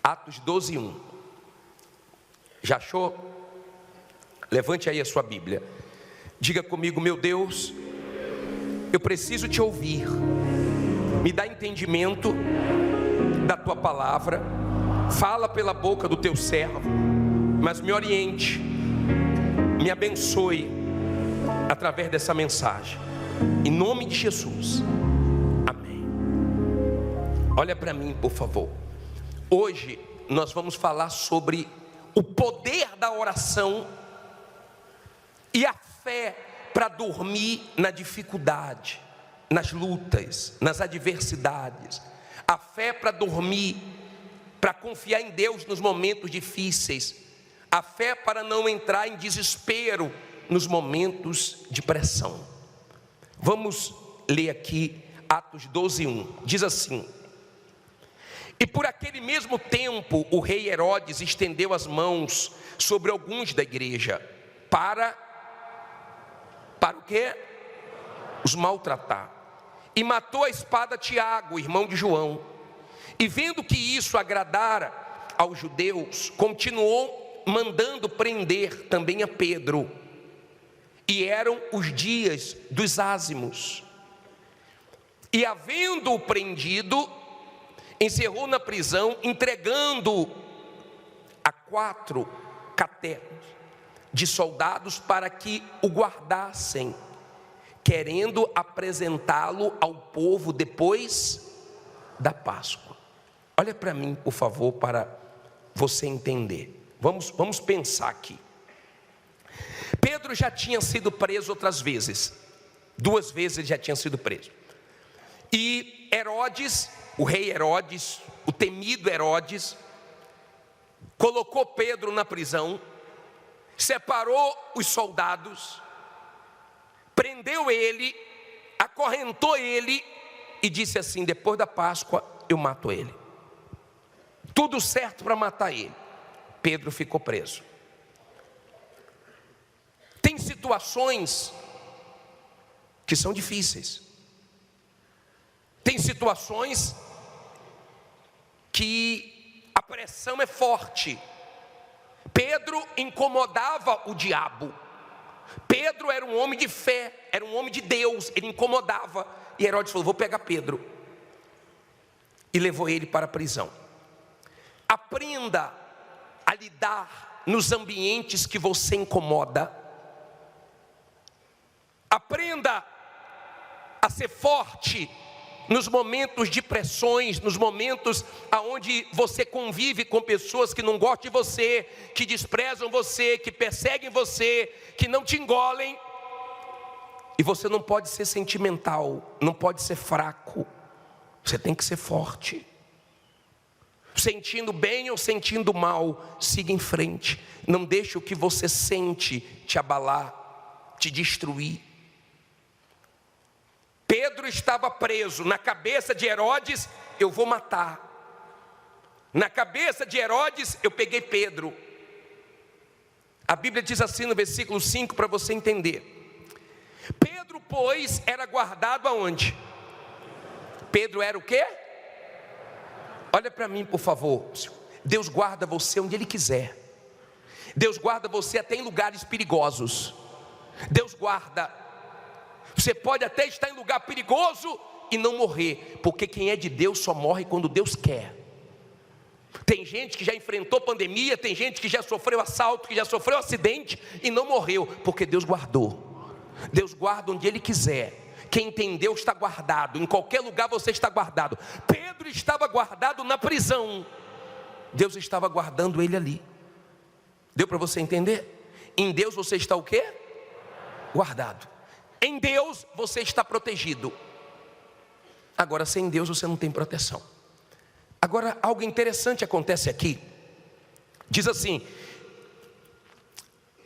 Atos 12:1. Já achou? Levante aí a sua Bíblia. Diga comigo: meu Deus, eu preciso te ouvir. Me dá entendimento da tua palavra. Fala pela boca do teu servo, mas me oriente, me abençoe através dessa mensagem. Em nome de Jesus. Amém. Olha para mim, por favor. Hoje nós vamos falar sobre o poder da oração e a fé para dormir na dificuldade, nas lutas, nas adversidades. A fé para dormir, para confiar em Deus nos momentos difíceis. A fé para não entrar em desespero nos momentos de pressão. Vamos ler aqui Atos 12:1. Diz assim: e por aquele mesmo tempo o rei Herodes estendeu as mãos sobre alguns da igreja para o quê? Os maltratar. E matou a espada Tiago, irmão de João. E vendo que isso agradara aos judeus, continuou mandando prender também a Pedro. E eram os dias dos ázimos. E havendo-o prendido, encerrou na prisão, entregando-o a 4 caternos de soldados para que o guardassem, querendo apresentá-lo ao povo depois da Páscoa. Olha para mim, por favor, para você entender. Vamos pensar aqui. Pedro já tinha sido preso outras vezes. 2 vezes ele já tinha sido preso. E Herodes, o rei Herodes, o temido Herodes, colocou Pedro na prisão, separou os soldados, prendeu ele, acorrentou ele e disse assim: depois da Páscoa eu mato ele. Tudo certo para matar ele. Pedro ficou preso. Tem situações que são difíceis. Tem situações que a pressão é forte. Pedro incomodava o diabo. Pedro era um homem de fé, era um homem de Deus, ele incomodava. E Herodes falou: vou pegar Pedro. E levou ele para a prisão. Aprenda a lidar nos ambientes que você incomoda. Aprenda a ser forte nos momentos de pressões, nos momentos onde você convive com pessoas que não gostam de você, que desprezam você, que perseguem você, que não te engolem. E você não pode ser sentimental, não pode ser fraco. Você tem que ser forte. Sentindo bem ou sentindo mal, siga em frente. Não deixe o que você sente te abalar, te destruir. Pedro estava preso. Na cabeça de Herodes, eu vou matar. Na cabeça de Herodes, eu peguei Pedro. A Bíblia diz assim no versículo 5, para você entender. Pedro, pois, era guardado aonde? Pedro era o quê? Olha para mim, por favor. Deus guarda você onde Ele quiser. Deus guarda você até em lugares perigosos. Deus guarda. Você pode até estar em lugar perigoso e não morrer, porque quem é de Deus só morre quando Deus quer. Tem gente que já enfrentou pandemia, tem gente que já sofreu assalto, que já sofreu acidente e não morreu, porque Deus guardou. Deus guarda onde Ele quiser. Quem entendeu está guardado. Em qualquer lugar você está guardado. Pedro estava guardado na prisão. Deus estava guardando ele ali. Deu para você entender? Em Deus você está o quê? Guardado. Em Deus você está protegido. Agora, sem Deus você não tem proteção. Agora, algo interessante acontece aqui. Diz assim,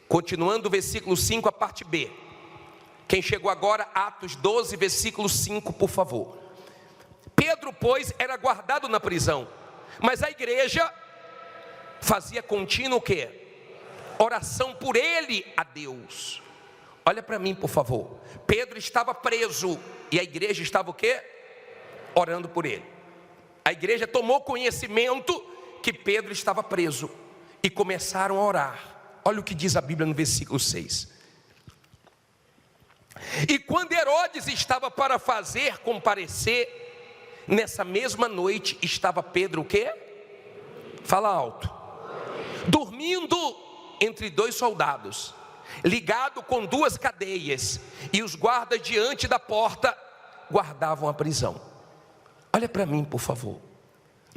continuando o versículo 5, a parte B. Quem chegou agora, Atos 12, versículo 5, por favor. Pedro, pois, era guardado na prisão, mas a igreja fazia contínuo o quê? Oração por ele a Deus. Olha para mim, por favor. Pedro estava preso e a igreja estava o quê? Orando por ele. A igreja tomou conhecimento que Pedro estava preso e começaram a orar. Olha o que diz a Bíblia no versículo 6. E quando Herodes estava para fazer comparecer, nessa mesma noite estava Pedro o quê? Fala alto. Dormindo entre 2 soldados, ligado com 2 cadeias, e os guardas diante da porta guardavam a prisão. Olha para mim, por favor.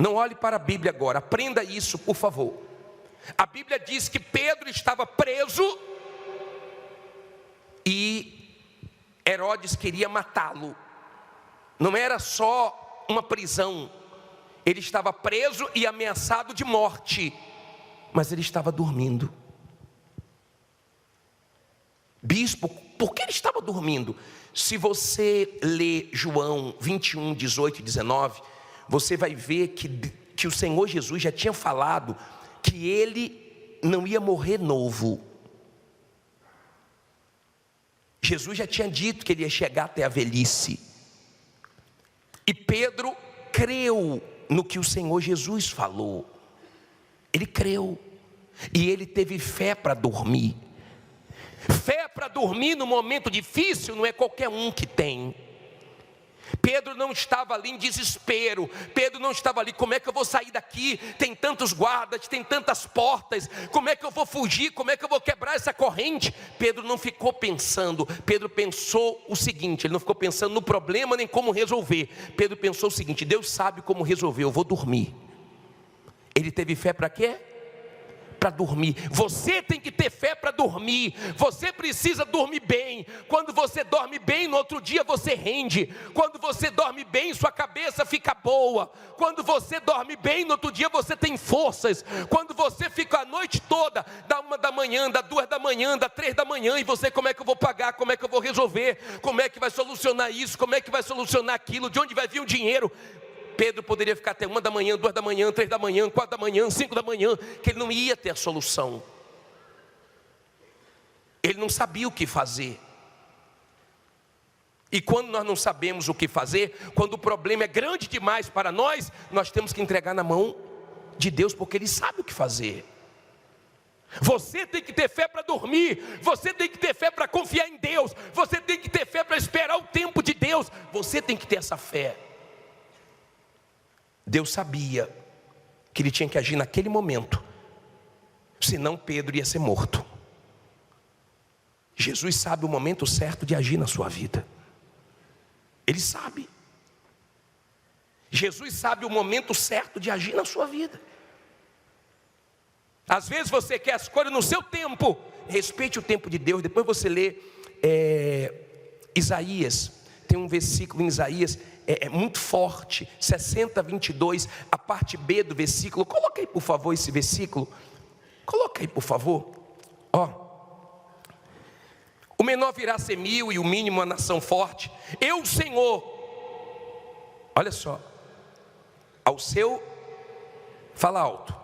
Não olhe para a Bíblia agora, aprenda isso, por favor. A Bíblia diz que Pedro estava preso e Herodes queria matá-lo. Não era só uma prisão, ele estava preso e ameaçado de morte, mas ele estava dormindo. Bispo, por que ele estava dormindo? Se você ler João 21, 18 e 19, você vai ver que o Senhor Jesus já tinha falado que ele não ia morrer novo. Jesus já tinha dito que ele ia chegar até a velhice. E Pedro creu no que o Senhor Jesus falou. Ele creu. E ele teve fé para dormir. Fé para dormir no momento difícil não é qualquer um que tem. Pedro não estava ali em desespero. Pedro não estava ali, como é que eu vou sair daqui? Tem tantos guardas, tem tantas portas. Como é que eu vou fugir? Como é que eu vou quebrar essa corrente? Pedro não ficou pensando. Pedro pensou o seguinte, ele não ficou pensando no problema nem como resolver. Pedro pensou o seguinte: Deus sabe como resolver, eu vou dormir. Ele teve fé para quê? Para dormir. Você tem que ter fé para dormir. Você precisa dormir bem. Quando você dorme bem, no outro dia você rende. Quando você dorme bem, sua cabeça fica boa. Quando você dorme bem, no outro dia você tem forças. Quando você fica a noite toda, da 1 da manhã, da 2 da manhã, da 3 da manhã, e você, como é que eu vou pagar? Como é que eu vou resolver? Como é que vai solucionar isso? Como é que vai solucionar aquilo? De onde vai vir o dinheiro? Pedro poderia ficar até 1 da manhã, 2 da manhã, 3 da manhã, 4 da manhã, 5 da manhã, que ele não ia ter a solução. Ele não sabia o que fazer. E quando nós não sabemos o que fazer, quando o problema é grande demais para nós, nós temos que entregar na mão de Deus, porque Ele sabe o que fazer. Você tem que ter fé para dormir, você tem que ter fé para confiar em Deus, você tem que ter fé para esperar o tempo de Deus, você tem que ter essa fé. Deus sabia que ele tinha que agir naquele momento, senão Pedro ia ser morto. Jesus sabe o momento certo de agir na sua vida. Ele sabe. Jesus sabe o momento certo de agir na sua vida. Às vezes você quer as coisas no seu tempo. Respeite o tempo de Deus. Depois você lê Isaías. Tem um versículo em Isaías muito forte, 60, 22, a parte B do versículo. Coloca aí, por favor, esse versículo. Coloca aí, por favor. Ó. O menor virá a ser 1000 e o mínimo uma nação forte. Eu, Senhor, olha só, ao seu, fala alto,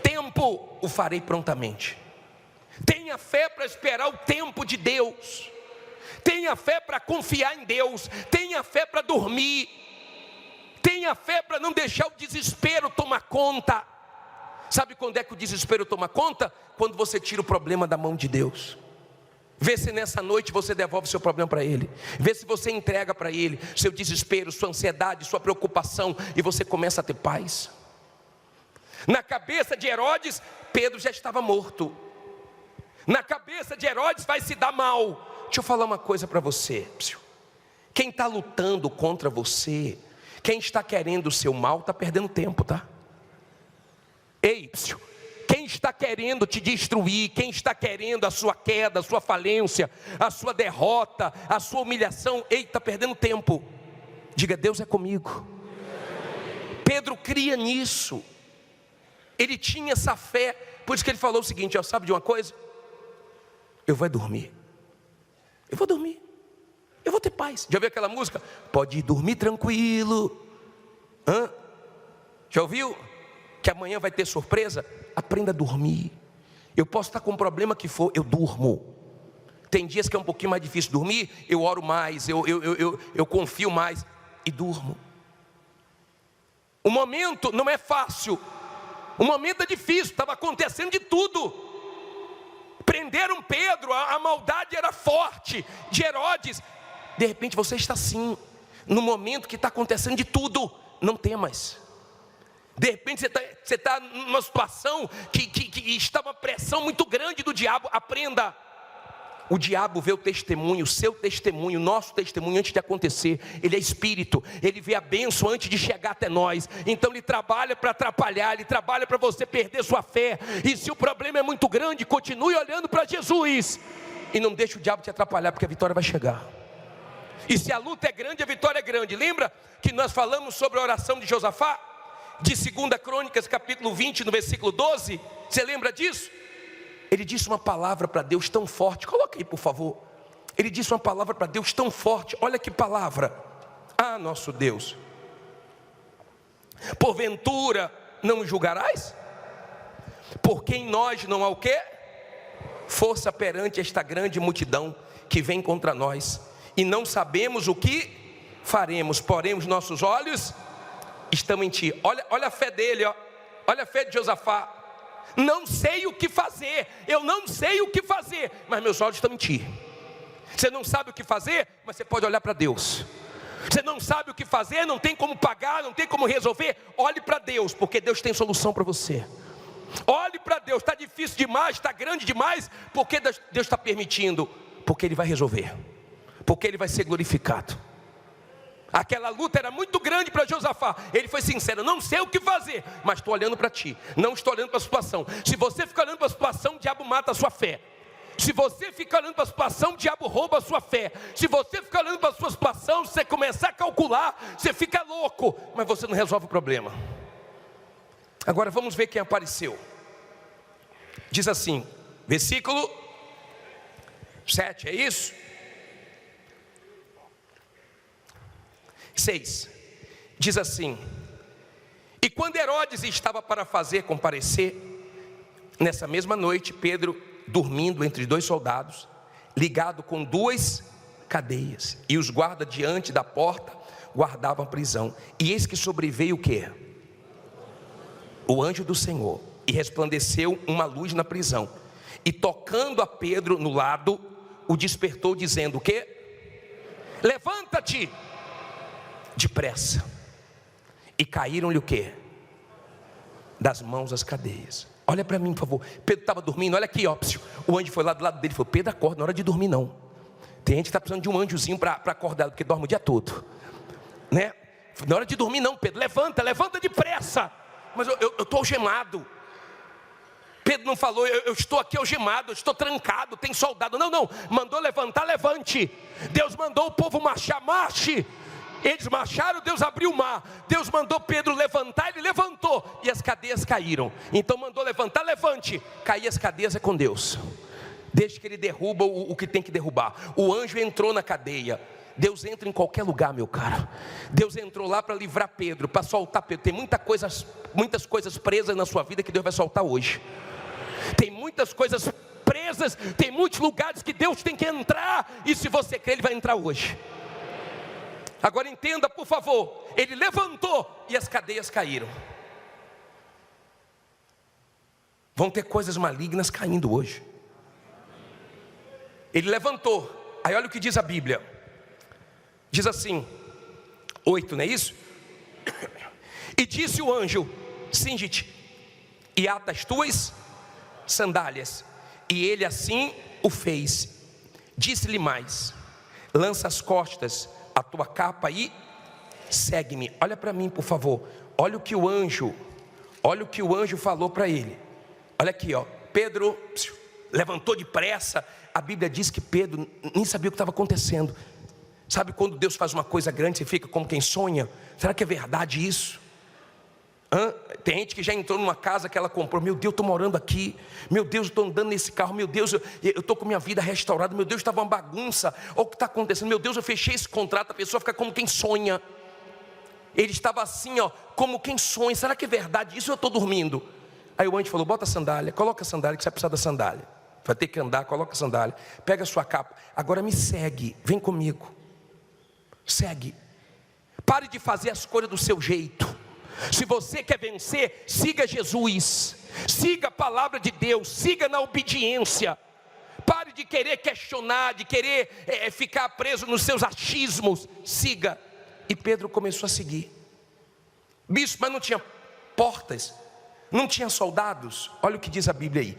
tempo o farei prontamente. Tenha fé para esperar o tempo de Deus. Tenha fé para confiar em Deus. Tenha fé para dormir. Tenha fé para não deixar o desespero tomar conta. Sabe quando é que o desespero toma conta? Quando você tira o problema da mão de Deus. Vê se nessa noite você devolve seu problema para Ele. Vê se você entrega para Ele seu desespero, sua ansiedade, sua preocupação, e você começa a ter paz. Na cabeça de Herodes, Pedro já estava morto. Na cabeça de Herodes vai se dar mal. Deixa eu falar uma coisa para você. Quem está lutando contra você, quem está querendo o seu mal, está perdendo tempo, tá? Ei, quem está querendo te destruir, quem está querendo a sua queda, a sua falência, a sua derrota, a sua humilhação, ei, está perdendo tempo. Diga, Deus é comigo. Pedro cria nisso. Ele tinha essa fé. Por isso que ele falou o seguinte, ó, sabe de uma coisa? Eu vou dormir. Eu vou dormir. Eu vou ter paz. Já ouviu aquela música? Pode dormir tranquilo. Já ouviu? Que amanhã vai ter surpresa? Aprenda a dormir. Eu posso estar com o problema que for, eu durmo. Tem dias que é um pouquinho mais difícil dormir, eu oro mais, eu confio mais e durmo. O momento não é fácil, O momento é difícil, estava acontecendo de tudo. Prenderam Pedro, a maldade era forte, de Herodes. De repente você está assim, no momento que está acontecendo de tudo. Não temas. De repente você está numa situação que está uma pressão muito grande do diabo. Aprenda. O diabo vê o testemunho, o seu testemunho, o nosso testemunho antes de acontecer. Ele é espírito, ele vê a bênção antes de chegar até nós. Então ele trabalha para atrapalhar, ele trabalha para você perder sua fé. E se o problema é muito grande, continue olhando para Jesus. E não deixe o diabo te atrapalhar, porque a vitória vai chegar. E se a luta é grande, a vitória é grande. Lembra que nós falamos sobre a oração de Josafá? De 2 Crônicas, capítulo 20, no versículo 12. Você lembra disso? Ele disse uma palavra para Deus tão forte. Coloca aí, por favor. Ele disse uma palavra para Deus tão forte. Olha que palavra. Ah, nosso Deus. Porventura não julgarás? Porque em nós não há o quê? Força perante esta grande multidão que vem contra nós. E não sabemos o que faremos. Porém os nossos olhos estão em ti. Olha a fé dele, ó. Olha a fé de Josafá. Não sei o que fazer, eu não sei o que fazer, mas meus olhos estão em ti. Você não sabe o que fazer, mas você pode olhar para Deus. Você não sabe o que fazer, não tem como pagar, não tem como resolver. Olhe para Deus, porque Deus tem solução para você. Olhe para Deus, está difícil demais, está grande demais. Porque Deus está permitindo? Porque Ele vai resolver, porque Ele vai ser glorificado. Aquela luta era muito grande para Josafá. Ele foi sincero, não sei o que fazer, mas estou olhando para ti, não estou olhando para a situação. Se você ficar olhando para a situação, o diabo mata a sua fé. Se você ficar olhando para a situação, o diabo rouba a sua fé. Se você ficar olhando para a sua situação, se você começar a calcular, você fica louco, mas você não resolve o problema. Agora vamos ver quem apareceu. Diz assim, versículo 7, é isso? 6, diz assim: e quando Herodes estava para fazer comparecer, nessa mesma noite, Pedro dormindo entre 2 soldados, ligado com 2 cadeias, e os guardas diante da porta guardavam a prisão. E eis que sobreveio o quê? O anjo do Senhor, e resplandeceu uma luz na prisão, e tocando a Pedro no lado, o despertou dizendo o quê? Levanta-te depressa. E caíram-lhe o quê? Das mãos as cadeias. Olha para mim, por favor. Pedro estava dormindo, olha aqui, ó. O anjo foi lá do lado dele e falou: Pedro, acorda, não é hora de dormir não. Tem gente que está precisando de um anjozinho para acordar, porque dorme o dia todo, né? Não é hora de dormir não, Pedro, levanta depressa. Mas eu estou algemado. Pedro não falou, eu estou aqui algemado, eu estou trancado, tem soldado. Não, mandou levantar, levante. Deus mandou o povo marchar, marche. Eles marcharam, Deus abriu o mar. Deus mandou Pedro levantar, ele levantou, e as cadeias caíram. Então mandou levantar, levante. Cair as cadeias é com Deus. Deixa que Ele derruba o que tem que derrubar. O anjo entrou na cadeia. Deus entra em qualquer lugar, meu caro. Deus entrou lá para livrar Pedro, para soltar Pedro. Tem muitas coisas presas na sua vida que Deus vai soltar hoje. Tem muitas coisas presas, tem muitos lugares que Deus tem que entrar, e se você crer, Ele vai entrar hoje. Agora entenda, por favor. Ele levantou e as cadeias caíram. Vão ter coisas malignas caindo hoje. Ele levantou. Aí olha o que diz a Bíblia. Diz assim, 8, não é isso? E disse o anjo: cinge-te e ata as tuas sandálias. E ele assim o fez. Disse-lhe mais: lança as costas a tua capa e segue-me. Olha para mim, por favor. Olha o que o anjo falou para ele. Olha aqui, ó. Pedro levantou depressa. A Bíblia diz que Pedro nem sabia o que estava acontecendo. Sabe quando Deus faz uma coisa grande, você fica como quem sonha? Será que é verdade isso? Tem gente que já entrou numa casa que ela comprou. Meu Deus, estou morando aqui. Meu Deus, estou andando nesse carro. Meu Deus, eu estou com minha vida restaurada. Meu Deus, estava uma bagunça. Olha o que está acontecendo. Meu Deus, eu fechei esse contrato. A pessoa fica como quem sonha. Ele estava assim, ó, como quem sonha. Será que é verdade isso? Eu estou dormindo. Aí o anjo falou: bota a sandália, coloca a sandália, que você vai precisar da sandália. Vai ter que andar, coloca a sandália. Pega a sua capa. Agora me segue, vem comigo. Segue. Pare de fazer as coisas do seu jeito. Se você quer vencer, siga Jesus, siga a palavra de Deus, siga na obediência. Pare de querer questionar, de querer ficar preso nos seus achismos. Siga. E Pedro começou a seguir. Bispo, mas não tinha portas, não tinha soldados. Olha o que diz a Bíblia aí,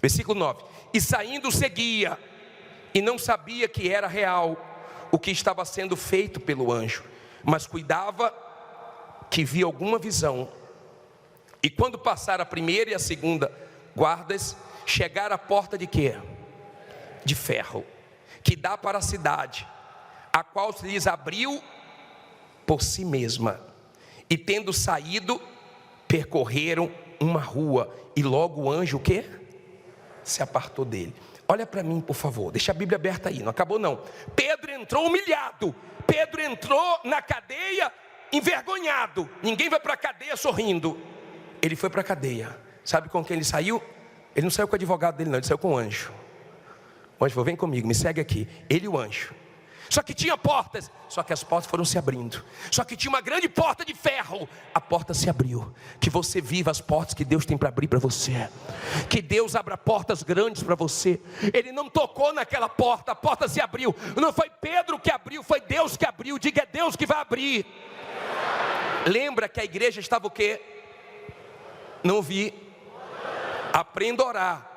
versículo 9: e saindo seguia, e não sabia que era real o que estava sendo feito pelo anjo, mas cuidava que via alguma visão. E quando passaram a primeira e a segunda guardas, chegaram à porta de quê? De ferro, que dá para a cidade, a qual se lhes abriu por si mesma. E tendo saído, percorreram uma rua, e logo o anjo o quê? Se apartou dele. Olha para mim, por favor, deixa a Bíblia aberta aí, não acabou não. Pedro entrou humilhado, Pedro entrou na cadeia envergonhado. Ninguém vai para a cadeia sorrindo. Ele foi para a cadeia. Sabe com quem ele saiu? Ele não saiu com o advogado dele não, ele saiu com o anjo. O anjo falou, vem comigo, me segue aqui. Ele e o anjo. Só que tinha portas, só que as portas foram se abrindo. Só que tinha uma grande porta de ferro. A porta se abriu. Que você viva as portas que Deus tem para abrir para você. Que Deus abra portas grandes para você. Ele não tocou naquela porta, a porta se abriu. Não foi Pedro que abriu, foi Deus que abriu. Diga, é Deus que vai abrir. Lembra que a igreja estava o quê? Não ouvi. Aprenda a orar.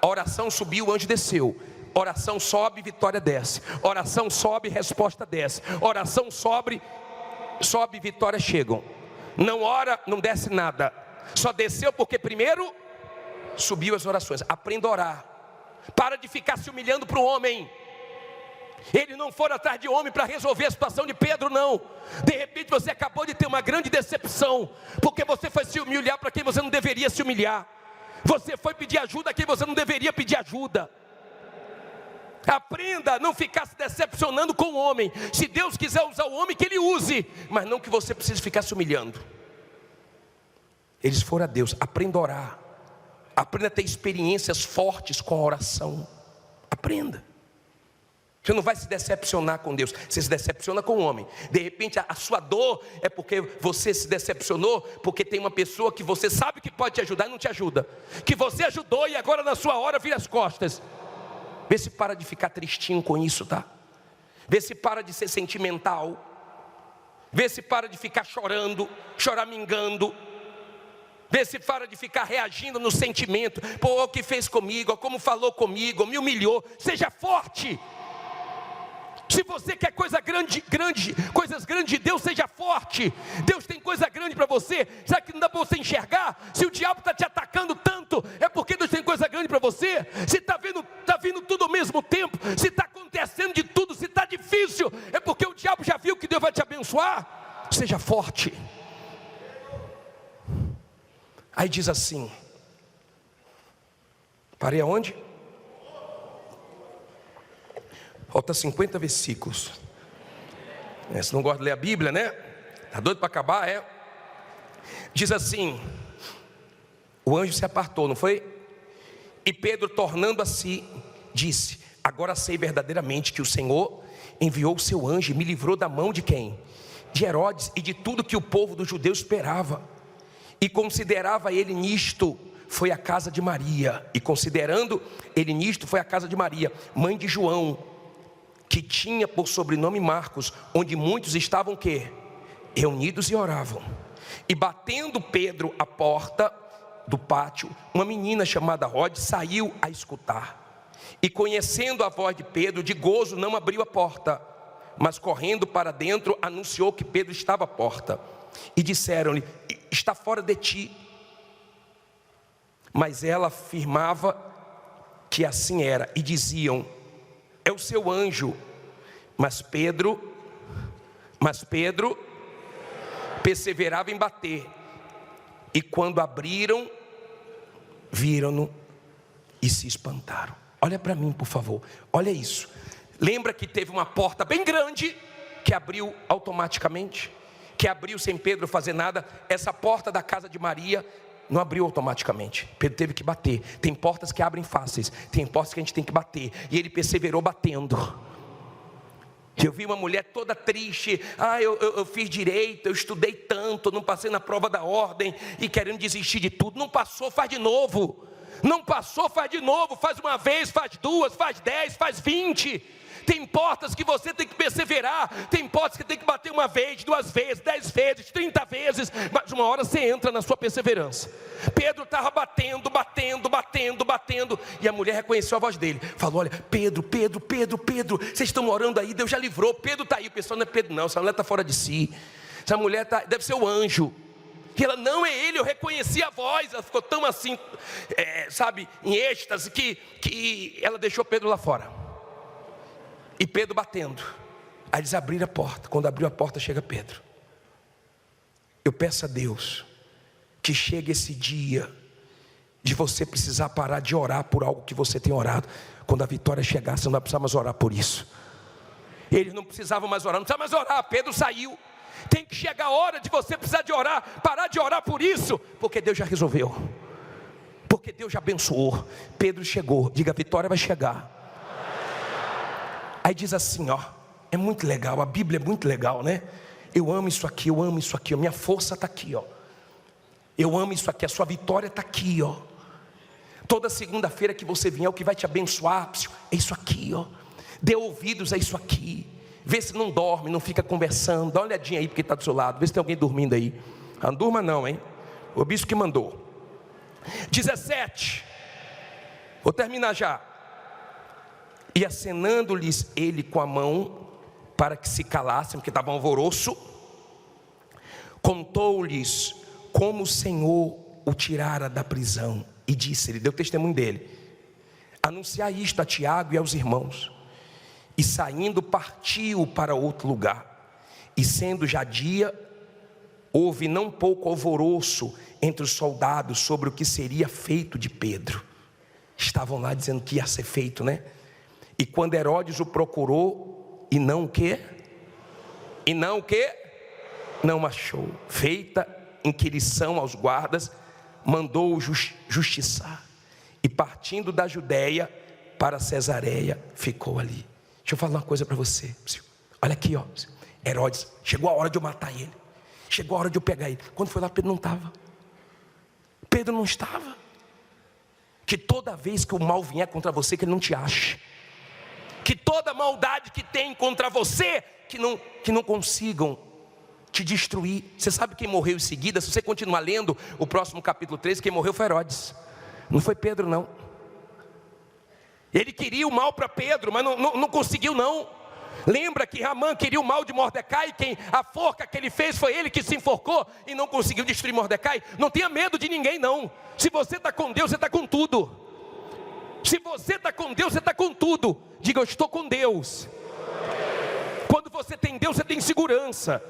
A oração subiu, o anjo desceu. Oração sobe, vitória desce. Oração sobe, resposta desce. Oração sobe, vitória chegam. Não ora, não desce nada. Só desceu porque primeiro subiu as orações. Aprenda a orar. Para de ficar se humilhando para o homem. Ele não foi atrás de homem para resolver a situação de Pedro, não. De repente você acabou de ter uma grande decepção, porque você foi se humilhar para quem você não deveria se humilhar. Você foi pedir ajuda a quem você não deveria pedir ajuda. Aprenda a não ficar se decepcionando com o homem. Se Deus quiser usar o homem, que Ele use, mas não que você precise ficar se humilhando. Eles foram a Deus. Aprenda a orar. Aprenda a ter experiências fortes com a oração. Aprenda. Você não vai se decepcionar com Deus, você se decepciona com o homem. De repente a sua dor é porque você se decepcionou, porque tem uma pessoa que você sabe que pode te ajudar e não te ajuda, que você ajudou e agora na sua hora vira as costas. Vê se para de ficar tristinho com isso, tá? Vê se para de ser sentimental. Vê se para de ficar chorando, choramingando. Vê se para de ficar reagindo no sentimento. Pô, o que fez comigo, como falou comigo, me humilhou. Seja forte. Se você quer coisas grandes de Deus, seja forte. Deus tem coisa grande para você. Será que não dá para você enxergar? Se o diabo está te atacando tanto, é porque Deus tem coisa grande para você. Se está vindo tudo ao mesmo tempo, se está acontecendo de tudo, se está difícil, é porque o diabo já viu que Deus vai te abençoar. Seja forte. Aí diz assim, parei aonde? Falta 50 versículos. Você não gosta de ler a Bíblia, né? Está doido para acabar, é? Diz assim, o anjo se apartou, não foi? E Pedro, tornando a si, disse, agora sei verdadeiramente que o Senhor enviou o seu anjo e me livrou da mão de quem? De Herodes e de tudo que o povo dos judeus esperava. E considerava ele nisto, foi a casa de Maria. E considerando ele nisto, foi a casa de Maria, mãe de João, que tinha por sobrenome Marcos, onde muitos estavam que? Reunidos e oravam. E batendo Pedro à porta do pátio, uma menina chamada Rode saiu a escutar. E conhecendo a voz de Pedro, de gozo não abriu a porta, mas correndo para dentro, anunciou que Pedro estava à porta. E disseram-lhe, está fora de ti. Mas ela afirmava que assim era, e diziam, é o seu anjo. Mas Pedro perseverava em bater. E quando abriram, viram-no e se espantaram. Olha para mim, por favor. Olha isso. Lembra que teve uma porta bem grande que abriu automaticamente, que abriu sem Pedro fazer nada. Essa porta da casa de Maria não abriu automaticamente. Pedro teve que bater. Tem portas que abrem fáceis, tem portas que a gente tem que bater. E ele perseverou batendo. Eu vi uma mulher toda triste. Eu fiz direito, eu estudei tanto, não passei na prova da ordem e querendo desistir de tudo. Não passou, faz de novo. Não passou, faz de novo. Faz uma vez, faz duas, faz 10, faz 20. Tem portas que você tem que perseverar. Tem portas que tem que bater uma vez, 2 vezes, 10 vezes, 30 vezes. Mas uma hora você entra na sua perseverança. Pedro estava batendo. E a mulher reconheceu a voz dele. Falou: olha, Pedro, vocês estão orando aí, Deus já livrou. Pedro está aí. O pessoal: não é Pedro não, essa mulher está fora de si. Essa mulher deve ser o anjo. E ela: não é ele, eu reconheci a voz. Ela ficou tão assim, em êxtase, que ela deixou Pedro lá fora. E Pedro batendo. Aí eles abriram a porta. Quando abriu a porta, chega Pedro. Eu peço a Deus que chegue esse dia de você precisar parar de orar por algo que você tem orado. Quando a vitória chegar, você não vai precisar mais orar por isso. Eles não precisavam mais orar, não precisava mais orar. Pedro saiu. Tem que chegar a hora de você precisar de orar, parar de orar por isso, porque Deus já resolveu, porque Deus já abençoou. Pedro chegou. Diga: a vitória vai chegar. Aí diz assim, é muito legal, a Bíblia é muito legal, né? Eu amo isso aqui, a minha força está aqui, eu amo isso aqui, a sua vitória está aqui, toda segunda-feira que você vier, o que vai te abençoar é isso aqui, dê ouvidos a isso aqui. Vê se não dorme, não fica conversando. Dá uma olhadinha aí porque está do seu lado, vê se tem alguém dormindo aí. Não durma não, hein? O bispo que mandou. 17, vou terminar já. E acenando-lhes ele com a mão, para que se calassem, porque estava um alvoroço, contou-lhes como o Senhor o tirara da prisão, e disse, ele deu testemunho dele: anunciar isto a Tiago e aos irmãos. E saindo partiu para outro lugar, e sendo já dia, houve não pouco alvoroço entre os soldados sobre o que seria feito de Pedro. Estavam lá dizendo que ia ser feito, né? E quando Herodes o procurou, e não o quê? Não achou. Feita inquirição aos guardas, mandou-o justiçar. E partindo da Judéia para Cesareia, ficou ali. Deixa eu falar uma coisa para você. Olha aqui, Herodes, chegou a hora de eu matar ele. Chegou a hora de eu pegar ele. Quando foi lá, Pedro não estava. Pedro não estava. Que toda vez que o mal vier contra você, que ele não te ache. Que toda maldade que tem contra você, que não consigam te destruir. Você sabe quem morreu em seguida? Se você continuar lendo o próximo capítulo 13, quem morreu foi Herodes. Não foi Pedro não. Ele queria o mal para Pedro, mas não conseguiu não. Lembra que Amã queria o mal de Mordecai? A forca que ele fez foi ele que se enforcou e não conseguiu destruir Mordecai. Não tenha medo de ninguém não. Se você está com Deus, você está com tudo. Se você está com Deus, você está com tudo. Diga: eu estou com Deus. Quando você tem Deus, você tem segurança.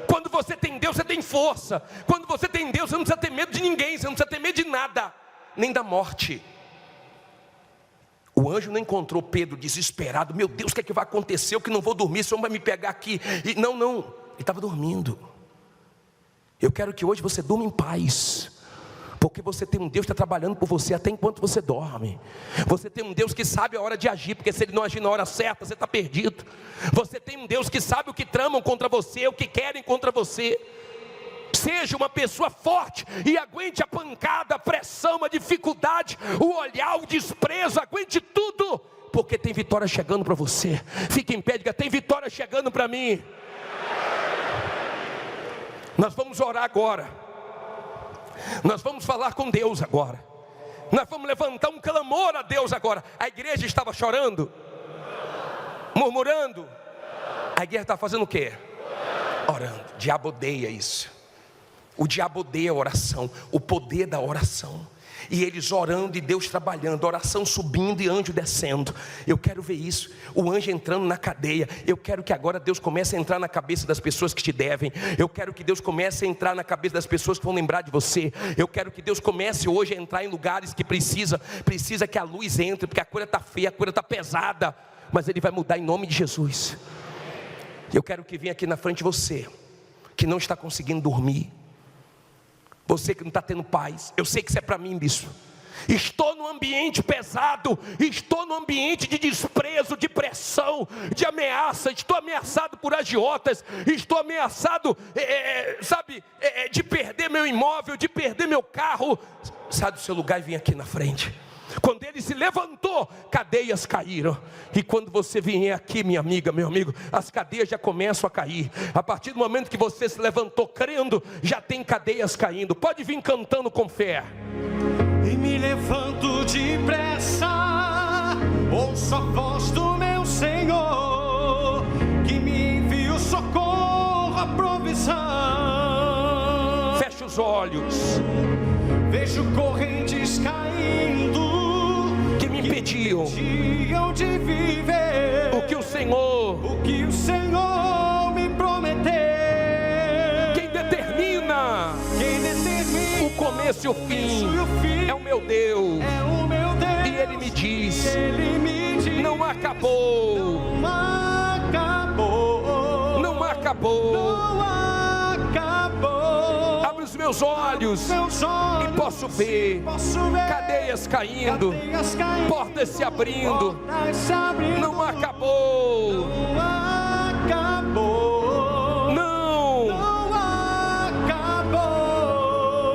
Quando você tem Deus, você tem força. Quando você tem Deus, você não precisa ter medo de ninguém. Você não precisa ter medo de nada, nem da morte. O anjo não encontrou Pedro desesperado: meu Deus, o que é que vai acontecer? Eu que não vou dormir, o Senhor vai me pegar aqui. E não, ele estava dormindo. Eu quero que hoje você durma em paz, porque você tem um Deus que está trabalhando por você até enquanto você dorme. Você tem um Deus que sabe a hora de agir, porque se Ele não agir na hora certa, você está perdido. Você tem um Deus que sabe o que tramam contra você, o que querem contra você. Seja uma pessoa forte e aguente a pancada, a pressão, a dificuldade, o olhar, o desprezo, aguente tudo, porque tem vitória chegando para você. Fique em pé, diga: tem vitória chegando para mim. Nós vamos orar agora. Nós vamos falar com Deus agora. Nós vamos levantar um clamor a Deus agora. A igreja estava chorando, murmurando. A igreja está fazendo o quê? Orando. O diabo odeia isso. O diabo odeia a oração, o poder da oração. E eles orando e Deus trabalhando, oração subindo e anjo descendo. Eu quero ver isso, o anjo entrando na cadeia. Eu quero que agora Deus comece a entrar na cabeça das pessoas que te devem. Eu quero que Deus comece a entrar na cabeça das pessoas que vão lembrar de você. Eu quero que Deus comece hoje a entrar em lugares que precisa que a luz entre, porque a coisa está feia, a coisa está pesada, mas Ele vai mudar em nome de Jesus. Eu quero que venha aqui na frente você, que não está conseguindo dormir, você que não está tendo paz. Eu sei que isso é para mim, bispo. estou num ambiente pesado, estou num ambiente de desprezo, de pressão, de ameaça, estou ameaçado por agiotas, estou ameaçado, de perder meu imóvel, de perder meu carro. Sai do seu lugar e vem aqui na frente. Quando ele se levantou, cadeias caíram. E quando você vier aqui, minha amiga, meu amigo, as cadeias já começam a cair. A partir do momento que você se levantou crendo, já tem cadeias caindo. Pode vir cantando com fé. E me levanto depressa, ouço a voz do meu Senhor, que me envia o socorro, a provisão. Feche os olhos. Vejo correntes caindo, que me impediam de viver o que o Senhor me prometeu. Quem determina o começo e o fim é o meu Deus. E Ele me diz, não acabou. Não acabou. Abre os meus olhos e posso ver cadeias caindo, portas se abrindo. Não acabou.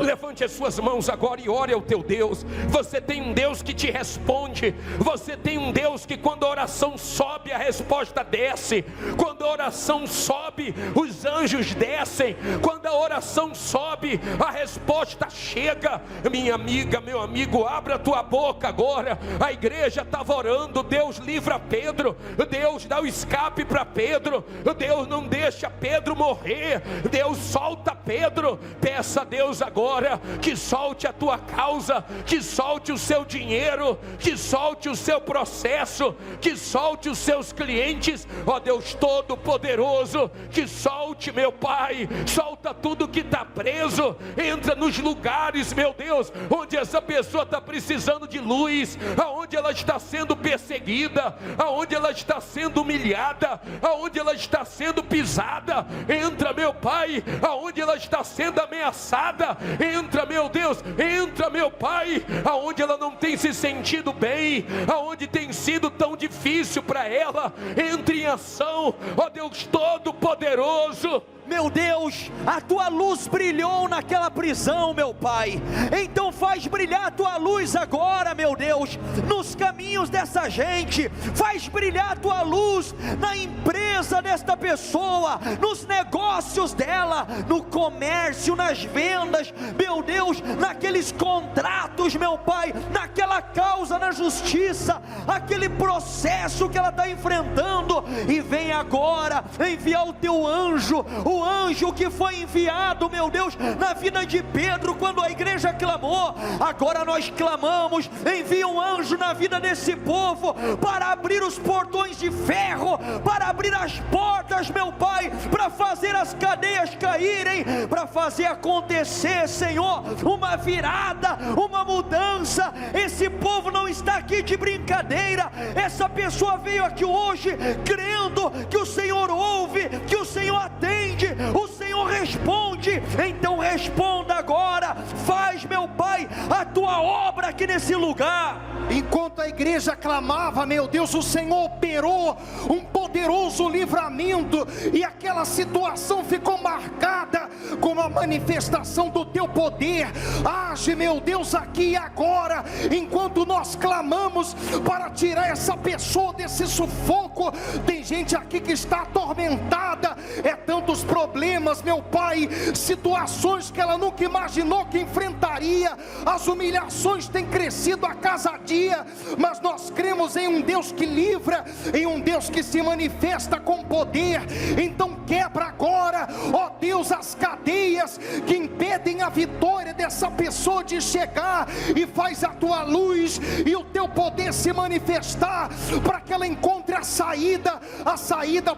Levante as suas mãos agora e ore ao teu Deus. Você tem um Deus que te responde. Você tem um Deus que quando a oração sobe, a resposta desce. Quando a oração sobe, os anjos descem. Quando a oração sobe, a resposta chega. Minha amiga, meu amigo, abra a tua boca agora. A igreja estava orando. Deus livra Pedro. Deus dá o escape para Pedro. Deus não deixa Pedro morrer. Deus solta Pedro. Peça a Deus agora que solte a tua causa, que solte o seu dinheiro, que solte o seu processo, que solte os seus clientes, ó Deus Todo-Poderoso, que solte, meu Pai, solta tudo que está preso, entra nos lugares, meu Deus, onde essa pessoa está precisando de luz, aonde ela está sendo perseguida, aonde ela está sendo humilhada, aonde ela está sendo pisada, entra, meu Pai, aonde ela está sendo ameaçada, entra, meu Deus, entra, meu Pai, aonde ela não tem se sentido bem, aonde tem sido tão difícil para ela, entre em ação, ó Deus Todo-Poderoso. Meu Deus, a tua luz brilhou naquela prisão, meu Pai. Então faz brilhar a tua luz agora, meu Deus, nos caminhos dessa gente. Faz brilhar a tua luz na empresa desta pessoa, nos negócios dela, no comércio, nas vendas, meu Deus, naqueles contratos, meu Pai, naquela causa na justiça, aquele processo que ela está enfrentando. E vem agora enviar o teu anjo, o anjo que foi enviado, meu Deus, na vida de Pedro, quando a igreja clamou. Agora nós clamamos, envia um anjo na vida desse povo, para abrir os portões de ferro, para abrir as portas, meu Pai, para fazer as cadeias caírem, para fazer acontecer, Senhor, uma virada, uma mudança. Esse povo não está aqui de brincadeira, essa pessoa veio aqui hoje crendo que o Senhor ouve, que o Senhor atende, o Senhor responde. Então responda agora, faz, meu Pai, a tua obra aqui nesse lugar. Enquanto a igreja clamava, meu Deus, o Senhor operou um poderoso livramento, e aquela situação ficou marcada com a manifestação do teu poder. Age, meu Deus, aqui e agora, enquanto nós clamamos para tirar essa pessoa desse sufoco. Tem gente aqui que está atormentada, é tantos problemas, meu Pai, situações que ela nunca imaginou que enfrentaria, as humilhações têm crescido a cada dia, mas nós cremos em um Deus que livra, em um Deus que se manifesta com poder. Então quebra agora, ó Deus, as cadeias que impedem a vitória dessa pessoa de chegar, e faz a tua luz e o teu poder se manifestar, para que ela encontre a saída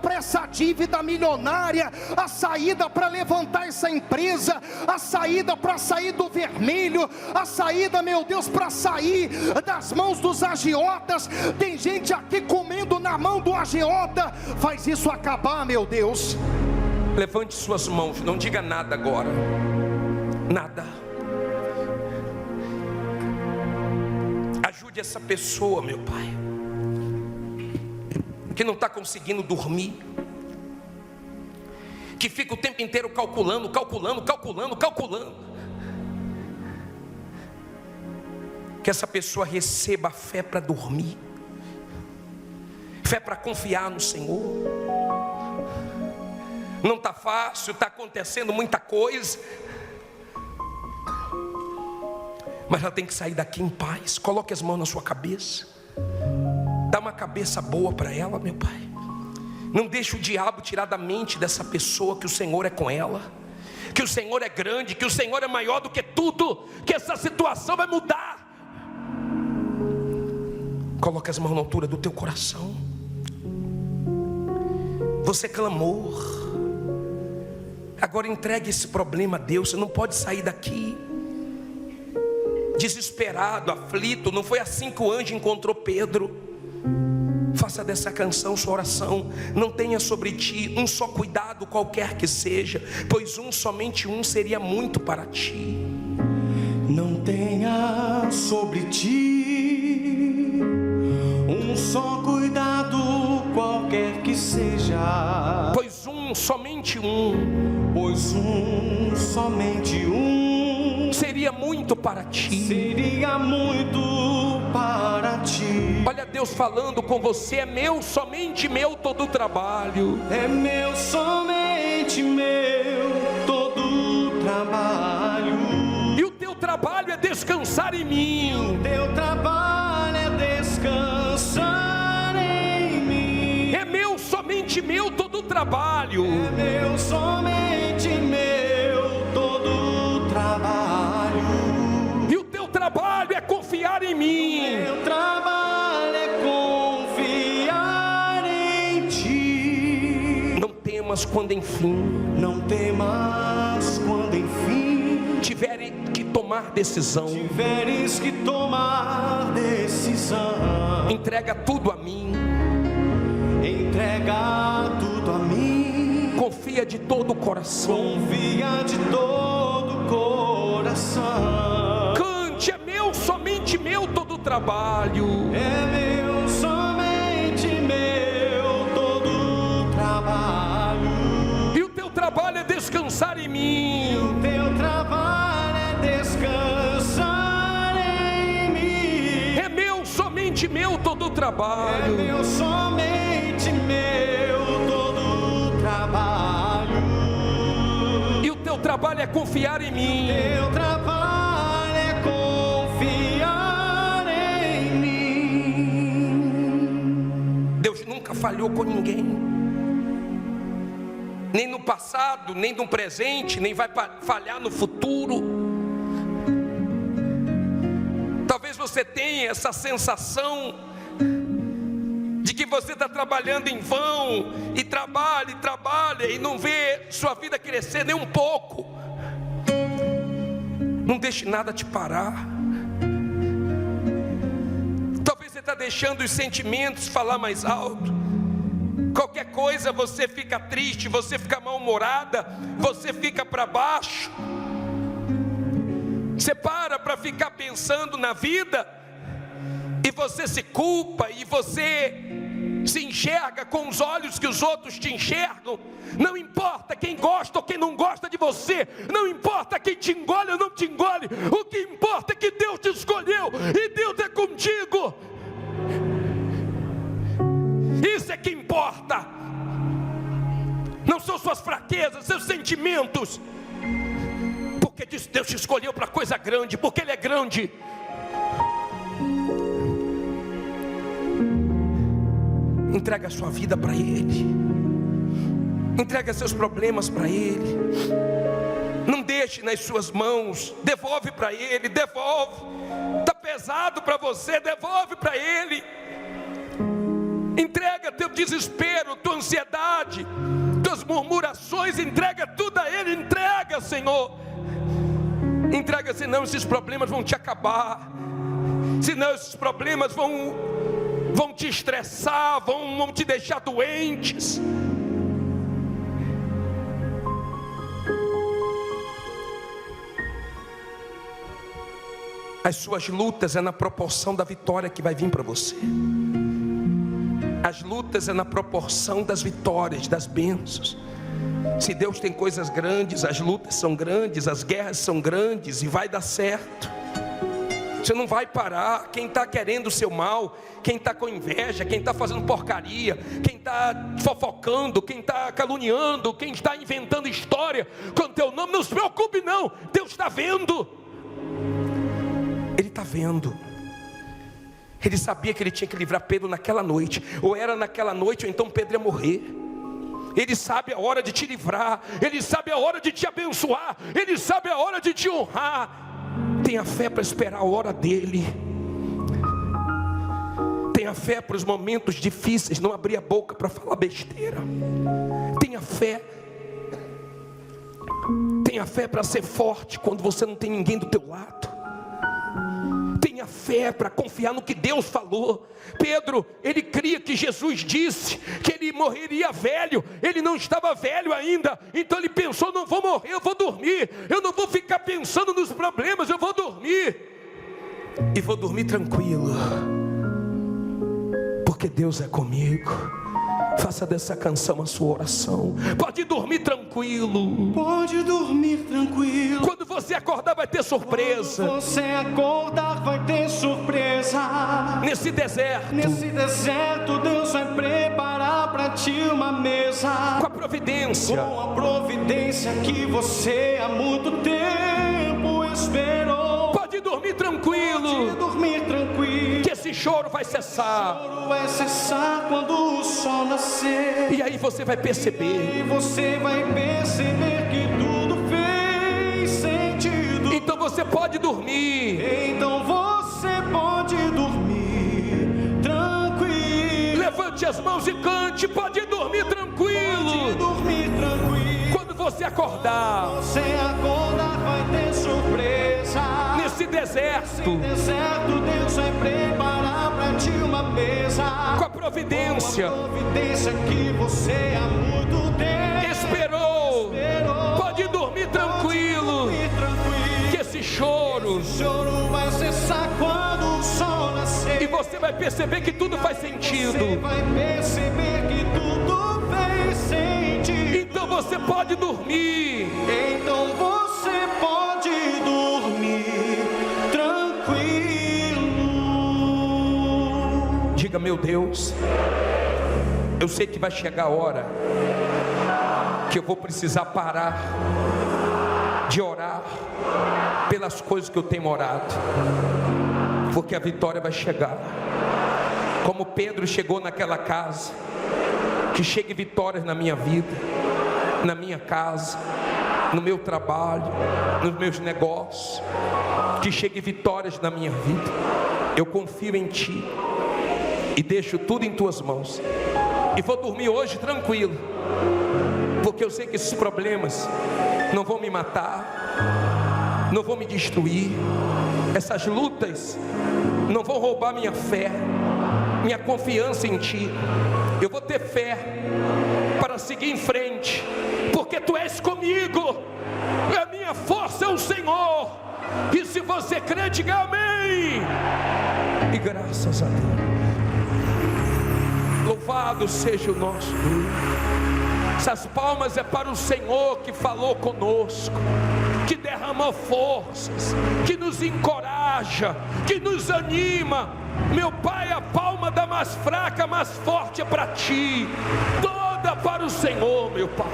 para essa dívida milionária, a saída para levantar essa empresa, a saída para sair do vermelho, a saída, meu Deus, para sair das mãos dos agiotas. Tem gente aqui comendo na mão do agiota. Faz isso acabar, meu Deus. Levante suas mãos, não diga nada agora, nada. Ajude essa pessoa, meu Pai, que não está conseguindo dormir, que fica o tempo inteiro calculando. Que essa pessoa receba a fé para dormir, fé para confiar no Senhor. Não está fácil, está acontecendo muita coisa, mas ela tem que sair daqui em paz. Coloque as mãos na sua cabeça, dá uma cabeça boa para ela, meu Pai. Não deixe o diabo tirar da mente dessa pessoa que o Senhor é com ela, que o Senhor é grande, que o Senhor é maior do que tudo, que essa situação vai mudar. Coloque as mãos na altura do teu coração. Você clamou, agora entregue esse problema a Deus. Você não pode sair daqui desesperado, aflito. Não foi assim que o anjo encontrou Pedro. Faça dessa canção sua oração. Não tenha sobre ti um só cuidado qualquer que seja, pois somente um seria muito para ti. Não tenha sobre ti um só cuidado qualquer que seja, pois somente um, somente um seria muito para ti. Seria muito para ti. Olha Deus falando com você: é meu, somente meu todo o trabalho. É meu, somente meu todo o trabalho. E o teu trabalho é descansar em mim. O teu trabalho é descansar em mim. É meu, somente meu todo o trabalho. É meu, somente meu todo o trabalho. E o teu trabalho é confiar em mim. O teu trabalho é confiar em ti. Não temas quando enfim, não temas quando enfim tiveres que tomar decisão. Tiveres que tomar decisão. Entrega tudo a mim. Entrega tudo a mim. Confia de todo o coração. Confia de todo o coração. Cante: é meu, somente meu todo o trabalho. É meu, somente meu todo o trabalho. E o teu trabalho é descansar em mim. E o teu trabalho é descansar em mim. É meu, somente meu todo o trabalho. É meu, somente meu todo o trabalho. E o teu trabalho é confiar em mim. Teu trabalho é confiar em mim. Deus nunca falhou com ninguém, nem no passado, nem no presente, nem vai falhar no futuro. Talvez você tenha essa sensação de que você está trabalhando em vão, e trabalha e não vê sua vida crescer nem um pouco. Não deixe nada te parar. Talvez você está deixando os sentimentos falar mais alto. Qualquer coisa você fica triste, você fica mal-humorada, você fica para baixo. Você para ficar pensando na vida, e você se culpa, e você se enxerga com os olhos que os outros te enxergam. Não importa quem gosta ou quem não gosta de você, não importa quem te engole ou não te engole, o que importa é que Deus te escolheu, e Deus é contigo. Isso é que importa. Não são suas fraquezas, seus sentimentos. Porque Deus te escolheu para coisa grande, porque Ele é grande. Entrega a sua vida para Ele. Entrega seus problemas para Ele. Não deixe nas suas mãos. Devolve para Ele, devolve. Está pesado para você, devolve para Ele. Entrega teu desespero, tua ansiedade, tuas murmurações, entrega tudo a Ele. Entrega, Senhor. Entrega, senão esses problemas vão te acabar. Senão esses problemas vão te estressar, vão te deixar doentes. As suas lutas é na proporção da vitória que vai vir para você. As lutas é na proporção das vitórias, das bênçãos. Se Deus tem coisas grandes, as lutas são grandes, as guerras são grandes e vai dar certo. Você não vai parar. Quem está querendo o seu mal, quem está com inveja, quem está fazendo porcaria, quem está fofocando, quem está caluniando, quem está inventando história com o teu nome, não se preocupe não, Deus está vendo. Ele está vendo. Ele sabia que ele tinha que livrar Pedro naquela noite. Ou era naquela noite, ou então Pedro ia morrer. Ele sabe a hora de te livrar. Ele sabe a hora de te abençoar. Ele sabe a hora de te honrar. Tenha fé para esperar a hora dele. Tenha fé para os momentos difíceis. Não abrir a boca para falar besteira. Tenha fé. Tenha fé para ser forte quando você não tem ninguém do teu lado. Tenha fé para confiar no que Deus falou. Pedro, ele cria que Jesus disse que ele morreria velho. Ele não estava velho ainda. Então ele pensou, não vou morrer, eu vou dormir. Eu não vou ficar pensando nos problemas, eu vou dormir. E vou dormir tranquilo. Porque Deus é comigo. Faça dessa canção a sua oração. Pode dormir tranquilo. Pode dormir tranquilo. Quando você acordar vai ter surpresa. Quando você acordar vai ter surpresa. Nesse deserto. Nesse deserto Deus vai preparar para ti uma mesa. Com a providência. Com a providência que você há muito tempo esperou. Pode dormir tranquilo. Pode dormir tranquilo. Que esse choro vai cessar. O choro vai cessar quando o sol nascer. E aí você vai perceber. E você vai perceber que tudo fez sentido. Então você pode dormir. Então você pode dormir tranquilo. Levante as mãos e cante. Pode dormir tranquilo. Pode dormir tranquilo. Quando você acordar. Você acordar vai ter surpresa. Nesse deserto. Nesse deserto Deus vai preparar para ti uma mesa. Com a providência. Com a providência que você há muito tempo esperou. Pode dormir tranquilo. Que esse choro vai cessar quando o sol nascer. E você vai perceber que tudo faz sentido. Você vai perceber que tudo fez sentido. Então você pode dormir. Então você pode dormir tranquilo. Diga, meu Deus, eu sei que vai chegar a hora que eu vou precisar parar de orar pelas coisas que eu tenho orado, porque a vitória vai chegar. Como Pedro chegou naquela casa, que chegue vitórias na minha vida, na minha casa, no meu trabalho, nos meus negócios, que chegue vitórias na minha vida. Eu confio em Ti e deixo tudo em Tuas mãos, e vou dormir hoje tranquilo, porque eu sei que esses problemas não vão me matar, não vão me destruir, essas lutas não vão roubar minha fé, minha confiança em Ti. Eu vou ter fé para seguir em frente, porque Tu és comigo. A minha força é o Senhor. E se você crê, diga amém. E graças a Deus. Louvado seja o nosso Deus. Essas palmas é para o Senhor que falou conosco, que derramou forças, que nos encoraja, que nos anima. Meu Pai, a palma da mais fraca, mais forte é para Ti, toda para o Senhor, meu Pai,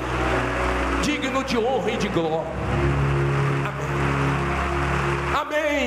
digno de honra e de glória. Amém. Amém.